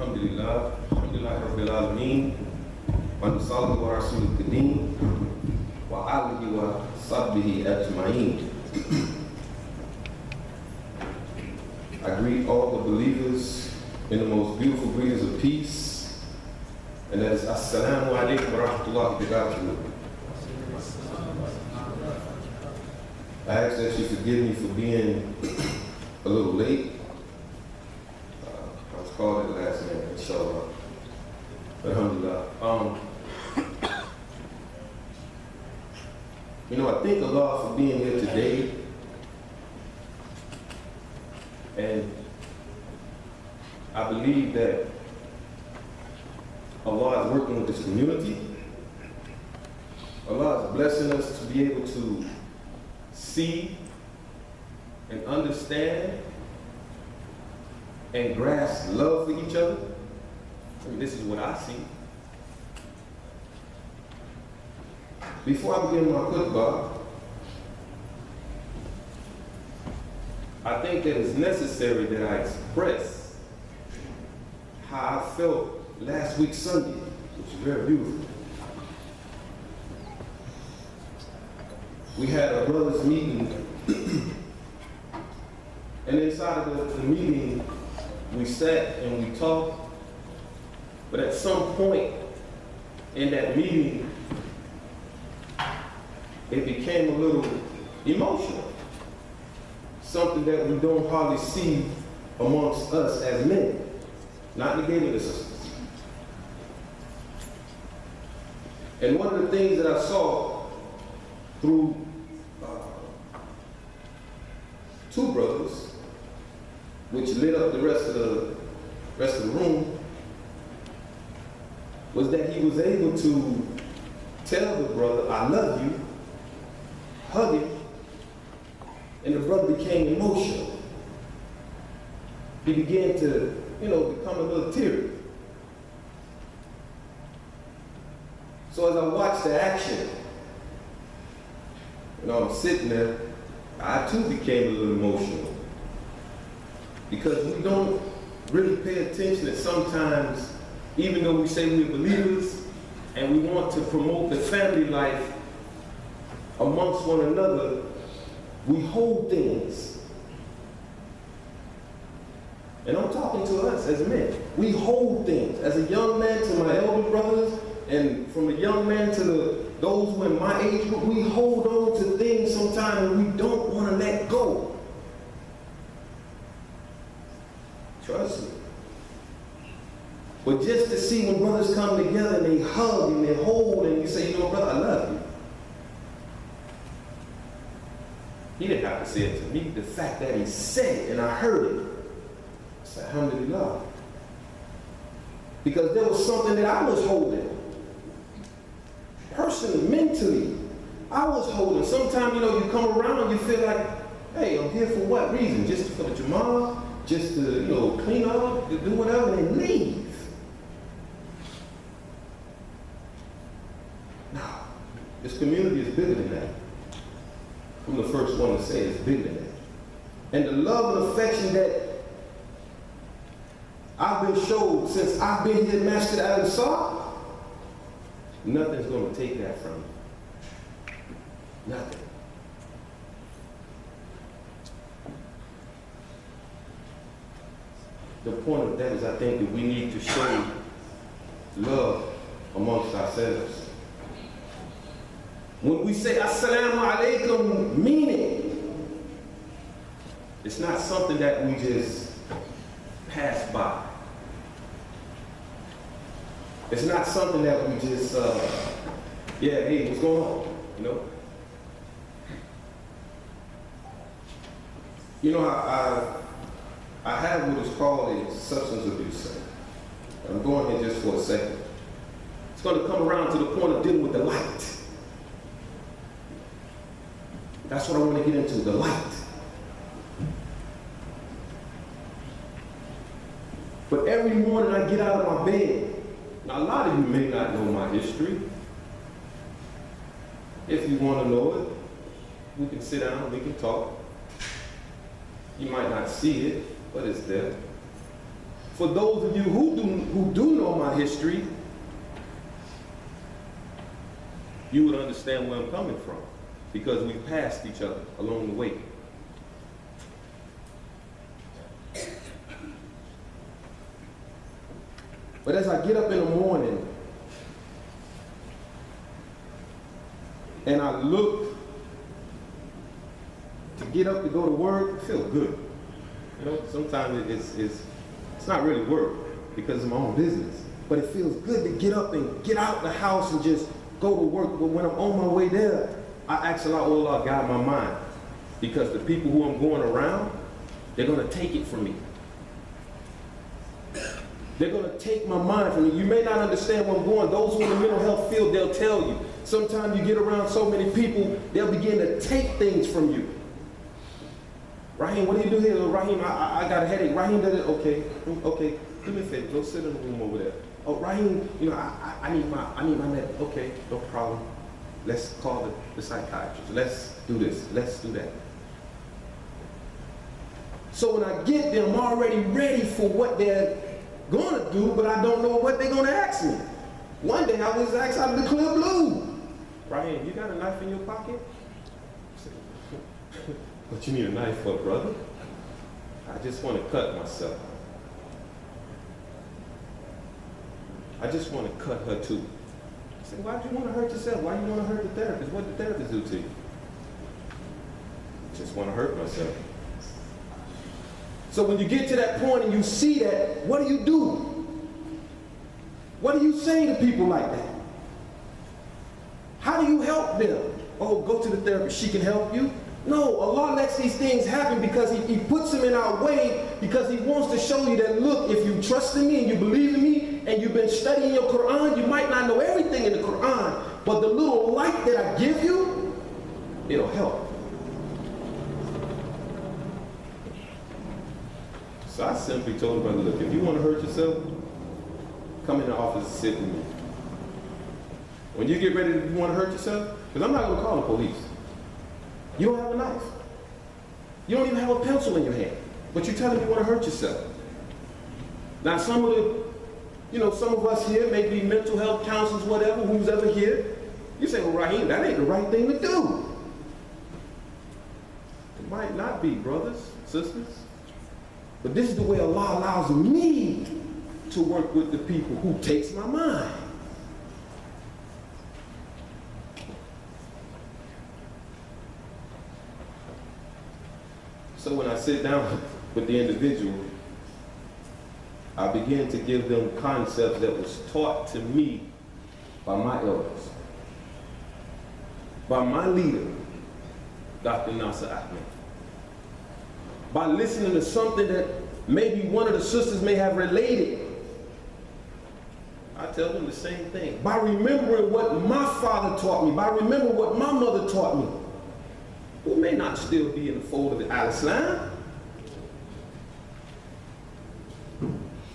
Alhamdulillah, Alhamdulillah Rabbil Alameen, wa nusalli wa rasul al-Kadeem, wa alihi wa sahbihi ajma'een. I greet all the believers in the most beautiful greetings of peace, and that is Assalamu alaikum wa rahmatullahi wa barakatuh. I ask that you forgive me for being a little late. I was called at the last minute, inshallah. Alhamdulillah. I thank Allah for being here today. And I believe that Allah is working with this community. Allah is blessing us to be able to see and understand and grasp love for each other. This is what I see. Before I begin my khutbah, I think that it's necessary that I express how I felt last week Sunday, which is very beautiful. We had a brothers meeting, and inside of the meeting, we sat and we talked, but at some point in that meeting, it became a little emotional. Something that we don't hardly see amongst us as men, not negating the sisters. And one of the things that I saw through two brothers, which lit up the rest of the room, was that he was able to tell the brother, "I love you," hug him, and the brother became emotional. He began to, become a little teary. So as I watched the action, I'm sitting there, I too became a little emotional. Because we don't really pay attention that sometimes, even though we say we're believers and we want to promote the family life amongst one another, we hold things. And I'm talking to us as men. We hold things. As a young man to my elder brothers, and from a young man to those who are in my age group, we hold on to things sometimes and we don't want to let go. Trust me. But just to see when brothers come together and they hug and they hold and you say, brother, I love you. He didn't have to say it to me. The fact that he said it and I heard it, I said, Alhamdulillah. Because there was something that I was holding. Personally, mentally, I was holding. Sometimes, you come around, you feel like, hey, I'm here for what reason? Just for the Juma'ah? Just to, clean up, to do whatever, and leave. No, this community is bigger than that. I'm the first one to say it's bigger than that. And the love and affection that I've been showed since I've been here, Masjid Al-Ansar, nothing's going to take that from me. Nothing. The point of that is I think that we need to show love amongst ourselves. When we say Assalamu alaikum, meaning, it's not something that we just pass by. It's not something that we just, hey, what's going on? I have what is called a substance abuse center. I'm going here just for a second. It's going to come around to the point of dealing with the light. That's what I want to get into, the light. But every morning I get out of my bed. Now a lot of you may not know my history. If you want to know it, we can sit down, we can talk. You might not see it, but it's there. for those of you who do know my history, you would understand where I'm coming from, because we passed each other along the way. But as I get up in the morning and I look to get up to go to work, I feel good. You know, sometimes it's not really work because it's my own business, but it feels good to get up and get out the house and just go to work. But when I'm on my way there, I ask Allah, oh Allah, guide my mind, because the people who I'm going around, they're going to take it from me. They're going to take my mind from me. You may not understand where I'm going. Those who are in the mental health field, they'll tell you. Sometimes you get around so many people, they'll begin to take things from you. Raheem, what do you do here? Raheem, I got a headache. Raheem does it. Okay. Do me a favor. Go sit in the room over there. Oh, Raheem, you know, I need my med. Okay, no problem. Let's call the psychiatrist. Let's do this. Let's do that. So when I get there, I'm already ready for what they're going to do, but I don't know what they're going to ask me. One day I was asked out of the clear blue, Raheem, you got a knife in your pocket? What you need a knife for, brother? I just want to cut myself. I just want to cut her too. I said, why do you want to hurt yourself? Why do you want to hurt the therapist? What did the therapist do to you? I just want to hurt myself. So when you get to that point and you see that, what do? What do you say to people like that? How do you help them? Oh, go to the therapist, she can help you? No, Allah lets these things happen because he puts them in our way, because He wants to show you that, look, if you trust in me and you believe in me and you've been studying your Quran, you might not know everything in the Quran, but the little light that I give you, it'll help. So I simply told the brother, look, if you want to hurt yourself, come in the office and sit with me. When you get ready to want to hurt yourself, because I'm not going to call the police. You don't have a knife. You don't even have a pencil in your hand, but you're telling me you want to hurt yourself. Now some of us here, maybe mental health counselors, whatever, who's ever here, you say, well, Raheem, that ain't the right thing to do. It might not be, brothers, sisters. But this is the way Allah allows me to work with the people who takes my mind. So when I sit down with the individual, I begin to give them concepts that was taught to me by my elders, by my leader, Dr. Nasser Ahmed, by listening to something that maybe one of the sisters may have related. I tell them the same thing. By remembering what my father taught me, by remembering what my mother taught me, who may not still be in the fold of the Al-Islam.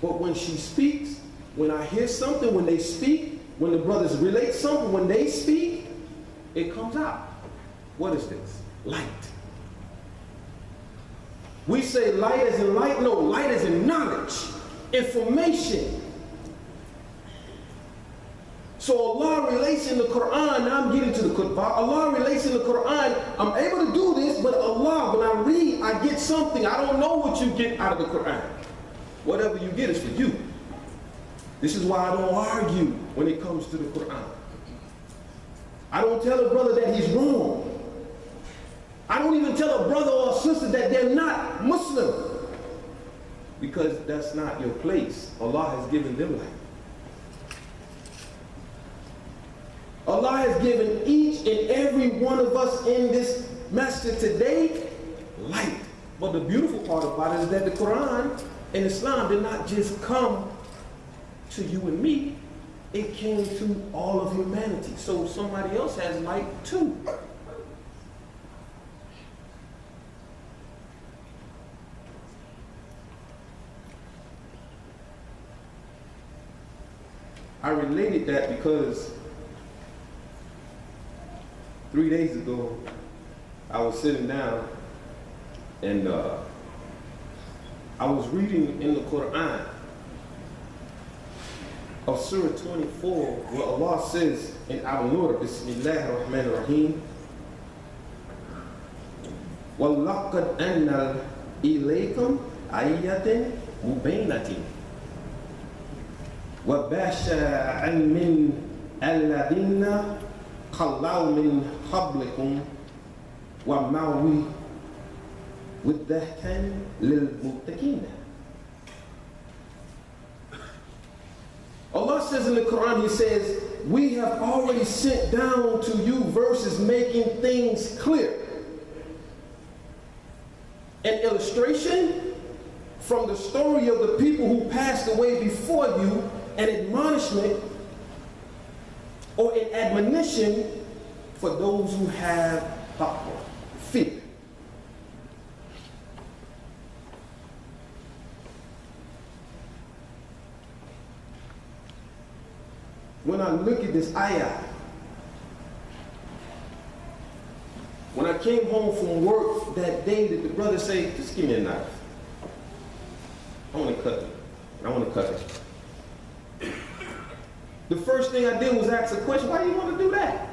But when she speaks, when I hear something, when they speak, when the brothers relate something, when they speak, it comes out. What is this? Light. We say light as in light. No, light as in knowledge, information. So Allah relates in the Quran, now I'm getting to the Quran. Allah relates in the Quran, I'm able to do this, but Allah, when I read, I get something. I don't know what you get out of the Quran. Whatever you get is for you. This is why I don't argue when it comes to the Quran. I don't tell a brother that he's wrong. I don't even tell a brother or a sister that they're not Muslim, because that's not your place. Allah has given them light. Allah has given each and every one of us in this masjid today light. But the beautiful part about it is that the Quran and Islam did not just come to you and me, it came to all of humanity. So somebody else has light too. I related that because 3 days ago, I was sitting down and I was reading in the Quran of Surah 24, where Allah says in Al-Nur, Bismillah ar-Rahman ar-Rahim, وَلَقَدْ أَنَّ إِلَيْكُمْ آيَةٍ مُبَيْنَةٍ وَبَشَرًا مِّنْ الَّذِينَ خَلَوْا مِنْ قَبْلِكُمْ وَمَوْعِظَةً لِلْمُتَّقِينَ. Allah says in the Quran, He says, we have already sent down to you verses making things clear. An illustration from the story of the people who passed away before you, an admonishment or an admonition for those who have taqwa, fear. When I look at this ayah, when I came home from work that day, that the brother said, just give me a knife. I want to cut it. I want to cut it. The first thing I did was ask a question, why do you want to do that?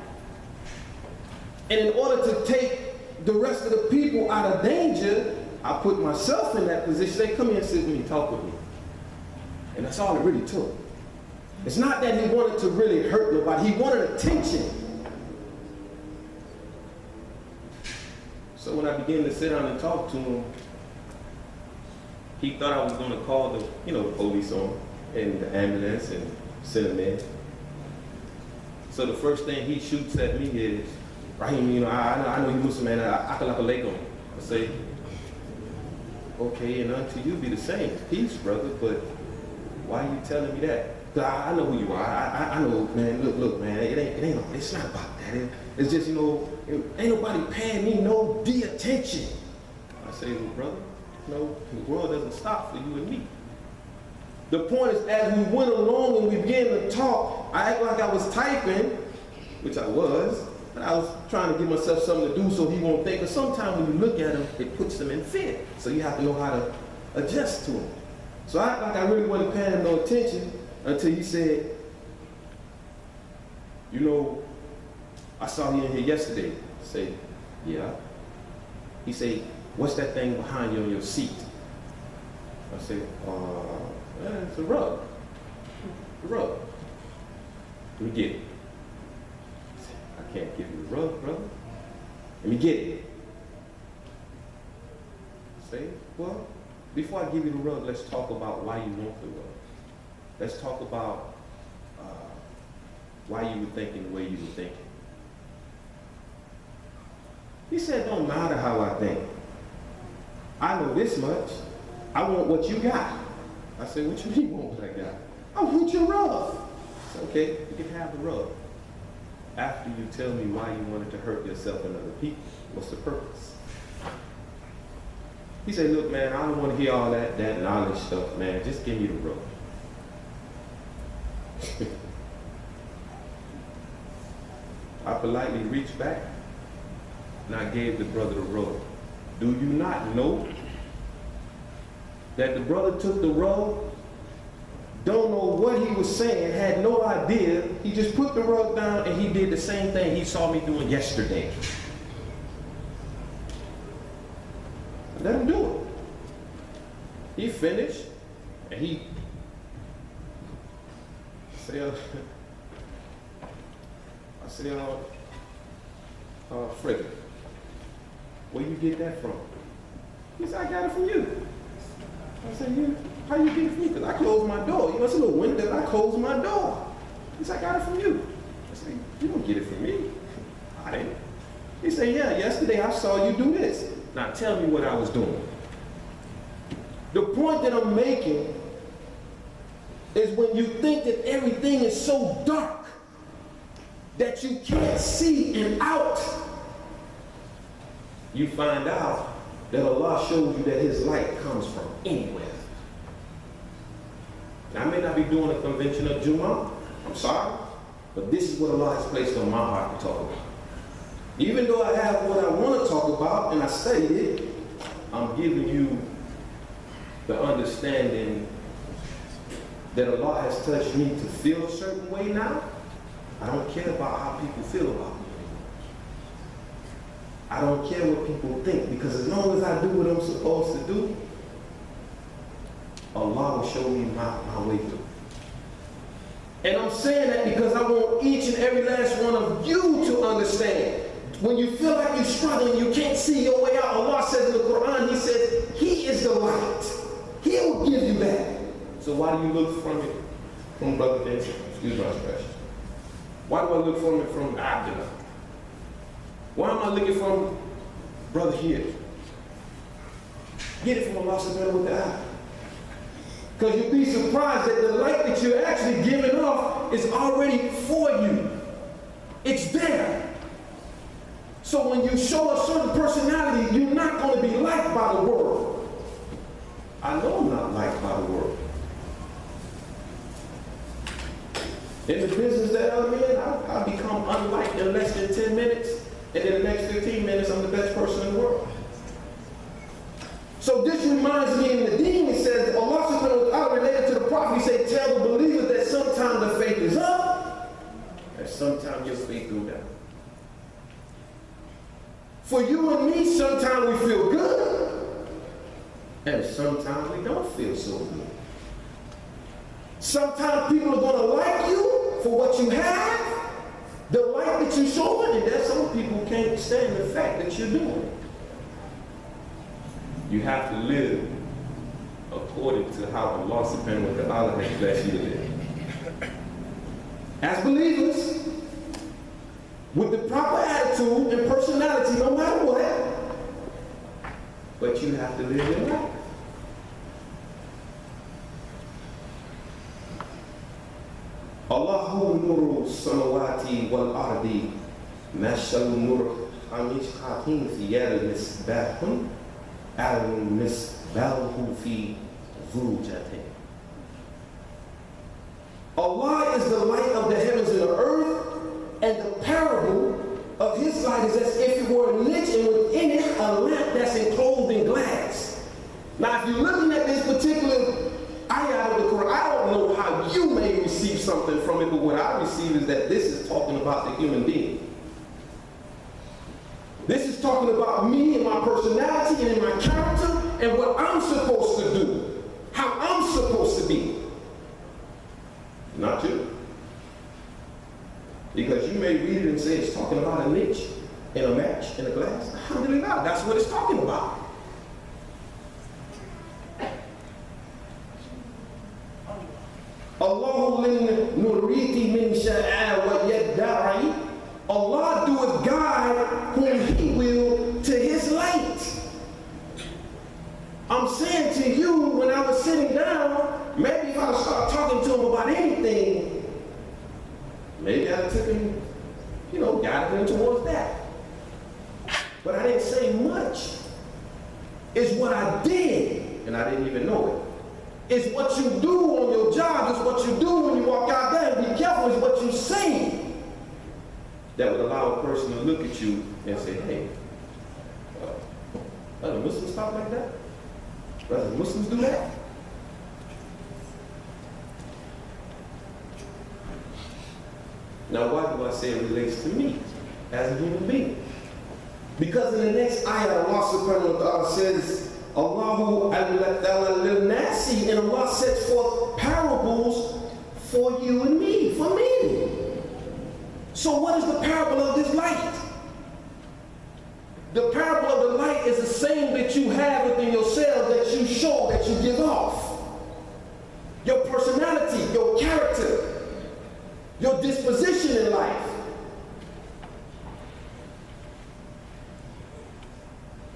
And in order to take the rest of the people out of danger, I put myself in that position. Say, come here and sit with me, talk with me. And that's all it really took. It's not that he wanted to really hurt nobody. He wanted attention. So when I began to sit down and talk to him, he thought I was going to call the, the police on him and the ambulance and send him in. So the first thing he shoots at me is, Raheem, I know you Muslim, man. I can like a leg on him. I say, okay, and unto you be the same. Peace, brother, but why are you telling me that? I know who you are. I know, man. Look, man. It's not about that. It's just, ain't nobody paying me no attention. I say, well, brother, the world doesn't stop for you and me. The point is, as we went along and we began to talk, I act like I was typing, which I was, but I was trying to give myself something to do so he won't think. Because sometimes when you look at him, it puts them in fear. So you have to know how to adjust to him. So I act like I really wasn't paying him no attention. Until he said, I saw you in here yesterday. I say, yeah. He said, what's that thing behind you on your seat? I said, it's a rug. A rug. Let me get it. I said, I can't give you the rug, brother. Let me get it. I say, well, before I give you the rug, let's talk about why you want the rug. Let's talk about why you were thinking the way you were thinking. He said, don't matter how I think. I know this much. I want what you got. I said, what you mean want what I got? I want your rug. I said, okay, you can have the rug. After you tell me why you wanted to hurt yourself and other people, what's the purpose? He said, look, man, I don't want to hear all that knowledge stuff, man. Just give me the rug. I politely reached back and I gave the brother the rug. Do you not know that the brother took the rug, don't know what he was saying, had no idea, he just put the rug down and he did the same thing he saw me doing yesterday. I let him do it. He finished and he I said, Frederick, where you get that from? He said, I got it from you. I said, how you get it from me? Because I closed my door. It's a little window, I closed my door. He said, I got it from you. I said, you don't get it from me. I didn't. He said, yeah, yesterday I saw you do this. Now tell me what I was doing. The point that I'm making is when you think that everything is so dark that you can't see an out, you find out that Allah shows you that His light comes from anywhere. Now, I may not be doing a convention of Juma'ah, I'm sorry, but this is what Allah has placed on my heart to talk about. Even though I have what I want to talk about and I studied it, I'm giving you the understanding that Allah has touched me to feel a certain way now, I don't care about how people feel about me. I don't care what people think, because as long as I do what I'm supposed to do, Allah will show me my way through. And I'm saying that because I want each and every last one of you to understand. When you feel like you're struggling, you can't see your way out, Allah says in the Quran, He says, He is the light. He will give you that. So why do you look from it from Brother Vincent? Excuse my expression. Why do I look from it from Abdullah? Why am I looking from Brother here? Get it from Allah subhanahu wa ta'ala. Because you'd be surprised that the light that you're actually giving off is already for you. It's there. So when you show a certain personality, you're not going to be liked by the world. I know I'm not liked by the world. In the business that I'm in, I become unliked in less than 10 minutes, and in the next 15 minutes, I'm the best person in the world. So this reminds me in the deen, it says, Allah subhanahu wa ta'ala related to the prophet, He said, tell the believer that sometimes the faith is up, and sometimes your faith goes down. For you and me, sometimes we feel good, and sometimes we don't feel so good. Sometimes people are going to like you for what you have, the light that you're showing, and there's some people who can't stand the fact that you're doing it. You have to live according to how Allah subhanahu wa ta'ala has blessed you to live. As believers, with the proper attitude and personality, no matter what, but you have to live your life. Allahu nuru samawati wal ardi mashal nur khamishkatin thiyar misbahun al-misbahu fi zujatin. Allah is the light of the heavens and the earth, and the parable of His light is as if it were a niche, and within it a lamp that's enclosed in glass. Now, if you're looking at this particular ayah of the Quran, I don't know how you may receive something from it, but what I receive is that this is talking about the human being. This is talking about me and my personality and my character and what I'm supposed to do, how I'm supposed to be. Not you. Because you may read it and say it's talking about a niche and a match in a glass. Alhamdulillah, that's what it's talking about. Allahu lin nuriti min sha'a wa yadda'i. Allah doeth guide whom He will to His light. I'm saying to you, when I was sitting down, maybe if I start talking to him about anything, maybe I took him, guided him towards that. But I didn't say much. It's what I did, and I didn't even know it. It's what you do on your job. It's what you do when you walk out there. And be careful. It's what you say that would allow a person to look at you and say, hey, other Muslims talk like that? Other Muslims do that? Now, why do I say it relates to me as a human being? Because in the next ayah, Allah subhanahu wa ta'ala says, Allahu al-nasi, and Allah sets forth parables for you and me, for me. So what is the parable of this light? The parable of the light is the same that you have within yourself, that you show, that you give off. Your personality, your character, your disposition in life.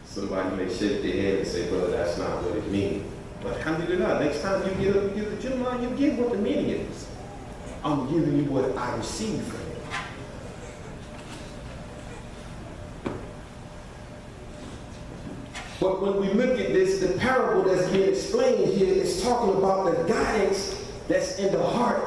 Somebody may shake their head and say, brother, that's not what it means. But alhamdulillah, next time you get up, you give the Juma'ah, you give what the meaning is. I'm giving you what I received from it. But when we look at this, the parable that's being explained here is talking about the guidance that's in the heart.